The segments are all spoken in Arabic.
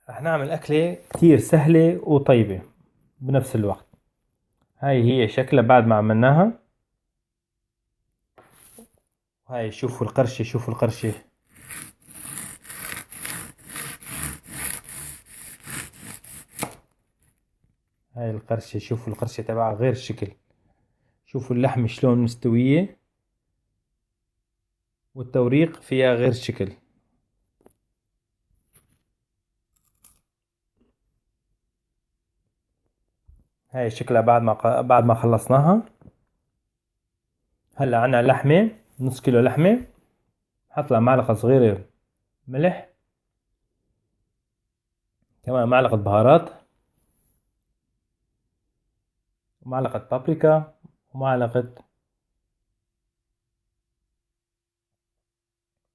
رح نعمل أكلة كتير سهلة وطيبة بنفس الوقت. هاي هي شكلها بعد ما عملناها. هاي شوفوا القرشة، شوفوا القرشة. هاي القرشة، شوفوا القرشة تبعها غير الشكل. شوفوا اللحمة شلون مستوية، والتوريق فيها غير الشكل. هاي شكلها بعد ما خلصناها. هلا عنا لحمة، نص كيلو لحمة. حط لها معلقة صغيرة ملح، كمان معلقة بهارات، ومعلقة بابريكا، ومعلقة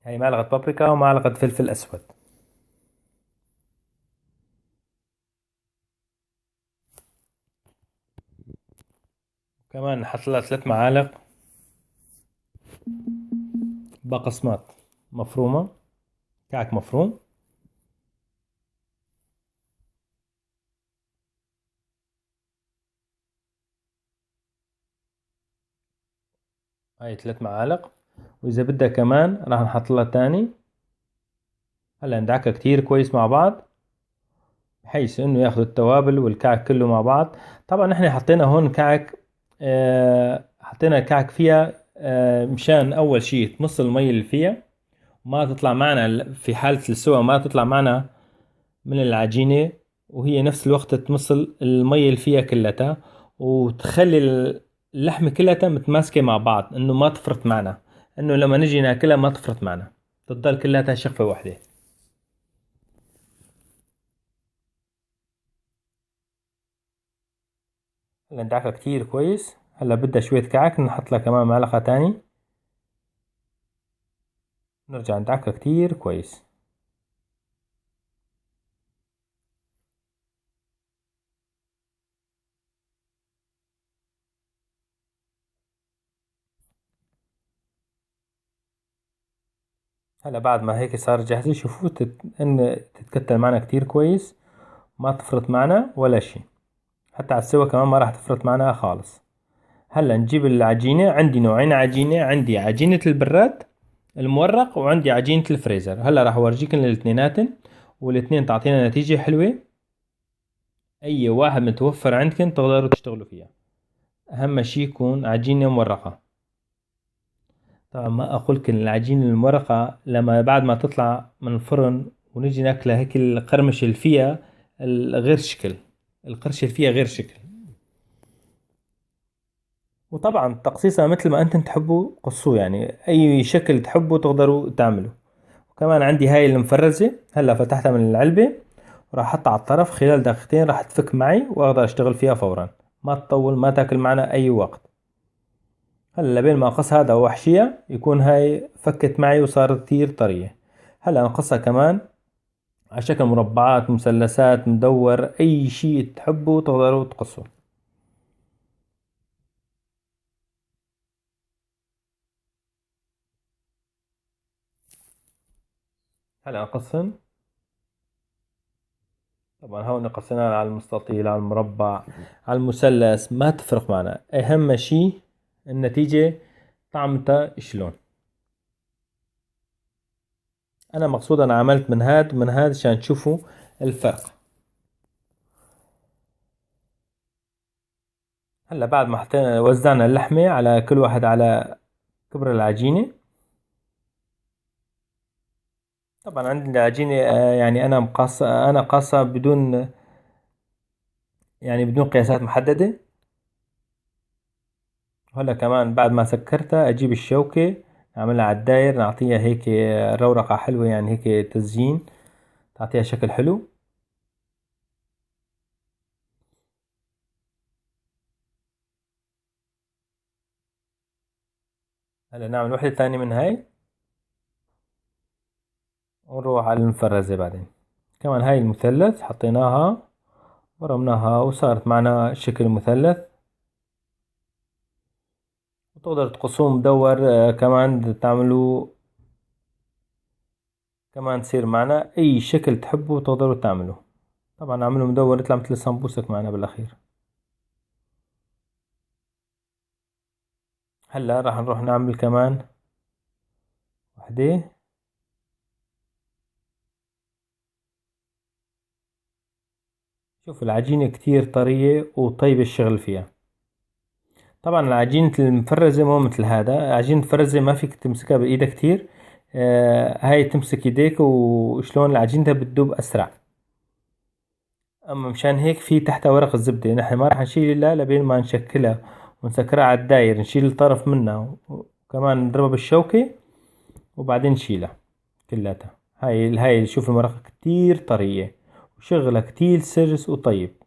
هاي معلقة بابريكا ومعلقة فلفل أسود. كمان نحط لها 3 معالق بقسماط مفرومة، كعك مفروم. هاي 3 معالق، وإذا بدها كمان راح نحط لها تاني. هلا ندعكها كتير كويس مع بعض، بحيث إنه ياخد التوابل والكعك كله مع بعض. طبعا نحن حطينا هون كعك، حطينا كعك فيها مشان أول شي تمص المي اللي فيها، ما تطلع معنا في حالة السوى، ما تطلع معنا من العجينة، وهي نفس الوقت تمص المي اللي فيها كلها، وتخلي اللحمة كلها متماسكة مع بعض، انه ما تفرط معنا، انه لما نجي ناكلها ما تفرط معنا، تضل كلها شقفة واحدة. هلا ندعكها كتير كويس. هلا بدها شوية كعك، نحط لها كمان معلقة تاني، نرجع ندعكها كتير كويس. هلا بعد ما هيك صار جاهزة، شوفوا ان تتكتل معنا كتير كويس، ما تفرط معنا ولا شي، حتى على السوا كمان ما راح تفرط معنا خالص. هلا نجيب العجينة. عندي نوعين عجينة، عندي عجينة البراد المورق، وعندي عجينة الفريزر. هلا راح اورجيكم الاثنيناتن، والاثنين تعطينا نتيجة حلوة. اي واحد متوفر عندكم تقدروا تشتغلوا فيها، اهم شي يكون عجينة مورقة. طبعا ما اقولكم العجينة المورقة لما بعد ما تطلع من الفرن ونجي ناكلها هيك القرمش اللي فيها غير شكل، القرش اللي فيها غير شكل. وطبعا تقصيصها مثل ما انتم تحبوا قصوه، يعني اي شكل تحبوا تقدروا تعملوا. وكمان عندي هاي المفرزة، هلا فتحتها من العلبة، وراح احطها على الطرف. خلال دقيقتين راح تفك معي واقدر اشتغل فيها فورا، ما تطول، ما تاكل معنا اي وقت. هلا بين ما اقص هذا واحشيها يكون هاي فكت معي وصارت كتير طرية. هلا نقصها كمان على شكل مربعات، مثلثات، مدور، اي شيء تحبوا تقدروا تقصوا. هلا نقصهن. طبعا هون قسينا على المستطيل، على المربع، على المثلث، ما تفرق معنا، اهم شي النتيجة طعمتها شلون. انا مقصود انا عملت من هاد من هاد عشان تشوفوا الفرق. هلا بعد ما حطينا وزعنا اللحمة على كل واحد على كبر العجينة. طبعا عندي العجينة يعني انا قاصة بدون، يعني بدون قياسات محددة. هلا كمان بعد ما سكرتها اجيب الشوكة، نعملها على الداير، نعطيها هيك رورقة حلوة، يعني هيك تزيين، تعطيها شكل حلو. هلا نعمل وحدة ثانية من هاي، ونروح على المفرزة بعدين. كمان هاي المثلث حطيناها، ورمناها وصارت معنا شكل مثلث. وتقدر تقصوه مدور كمان تعملوا، كمان تصير معنا اي شكل تحبوا تقدروا تعملوا. طبعا اعمله مدور يطلع مثل السمبوسك معنا بالاخير. هلا راح نروح نعمل كمان وحدة. شوف العجينة كتير طرية وطيبة الشغل فيها. طبعا العجينة المفرزة مو مثل هذا، عجينة مفرزة ما فيك تمسكها بإيدك كتير. هاي تمسك ايديك وشلون العجينة بتدوب أسرع. أما مشان هيك في تحتها ورق الزبدة، نحن ما راح نشيل إلا لبين ما نشكلها ونسكرها على الداير، نشيل الطرف منها وكمان نضربها بالشوكة وبعدين نشيلها كلاتها. هاي شوف المرقة كتير طرية وشغلها كتير سلس وطيب.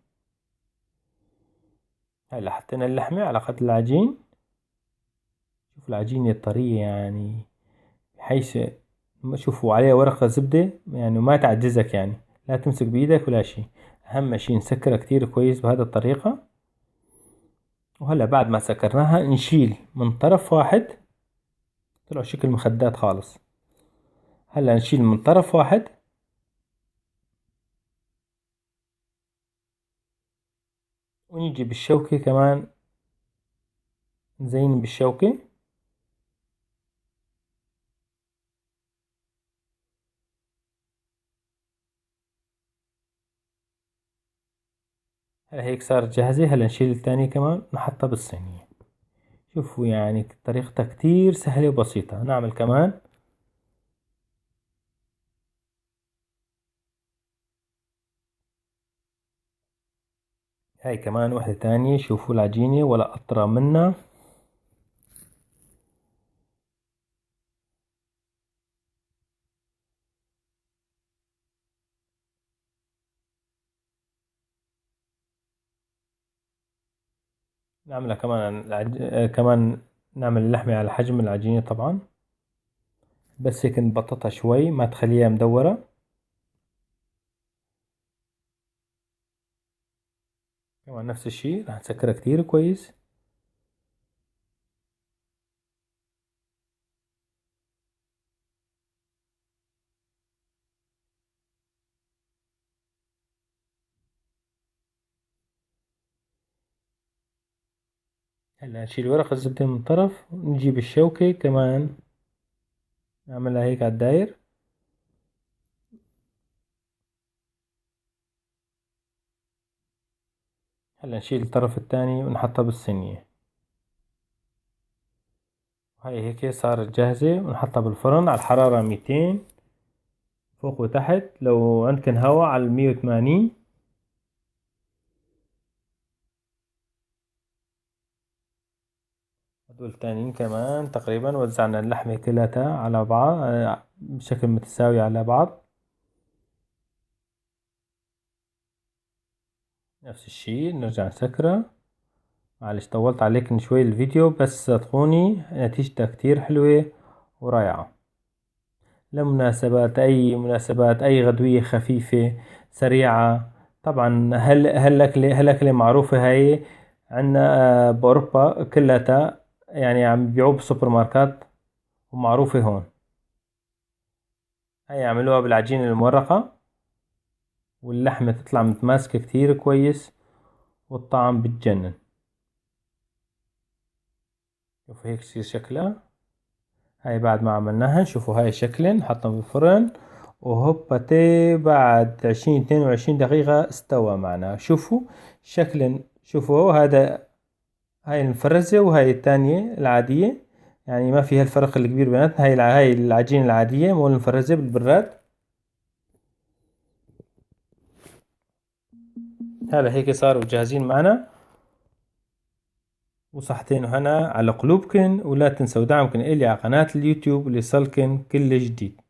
هلا حطينا اللحمة على قد العجين. شوف العجينة طرية يعني بحيث ما شوفوا عليها ورقة زبدة يعني ما تعجزك يعني، لا تمسك بإيدك ولا شي. أهم شي نسكرها كتير كويس بهذا الطريقة. وهلا بعد ما سكرناها نشيل من طرف واحد، طلعوا شكل مخدات خالص. هلا نشيل من طرف واحد ونيجي بالشوكة كمان نزين بالشوكة. هلا هيك صارت جاهزة. هلا نشيل الثانية كمان نحطها بالصينية. شوفوا يعني طريقتها كتير سهلة وبسيطة. نعمل كمان. هاي كمان واحدة تانية. شوفوا العجينة ولا أطرى منها. نعملها كمان كمان نعمل اللحمة على حجم العجينة طبعا، بس هيك نبططها شوي ما تخليها مدورة. كمان نفس الشي راح نسكرها كتير كويس. هلا نشيل ورق الزبدة من طرف ونجيب الشوكة كمان نعملها هيك على الداير. هلا نشيل الطرف الثاني ونحطها بالصينية. هاي هيك صارت جاهزة ونحطها بالفرن على الحرارة 200 فوق وتحت. لو عندكن هوا على 180. هدول التانيين كمان تقريبا وزعنا اللحمة كلها على بعض بشكل متساوي على بعض. نفس الشي نرجع نسكره. معلش طولت عليكم شوي الفيديو، بس صدقوني نتيجتها كتير حلوة ورائعة. أي مناسبات أي غدوية خفيفة سريعة. طبعا هالأكلة معروفة هاي عنا بأوروبا كلها، يعني عم بيبيعوه بالسوبر ماركت ومعروفة هون. هاي يعملوها بالعجينة المورقة واللحمة تطلع متماسكة كتير كويس والطعم بتجنن. شوفوا هيك يصير شكلها. هاي بعد ما عملناها شوفوا هاي شكلها نحطها بالفرن وهوباتي بعد 22 دقيقة استوى معنا. شوفوا شكل. شوفوا هذا هاي المفرزة وهاي الثانية العادية، يعني ما فيها الفرق الكبير بيناتها. هاي العجينة العادية مو المفرزة بالبراد. هلا هيك صاروا جاهزين معنا. وصحتين وهنا على قلوبكن، ولا تنسوا دعمكن إلي على قناة اليوتيوب ليصلكن كل جديد.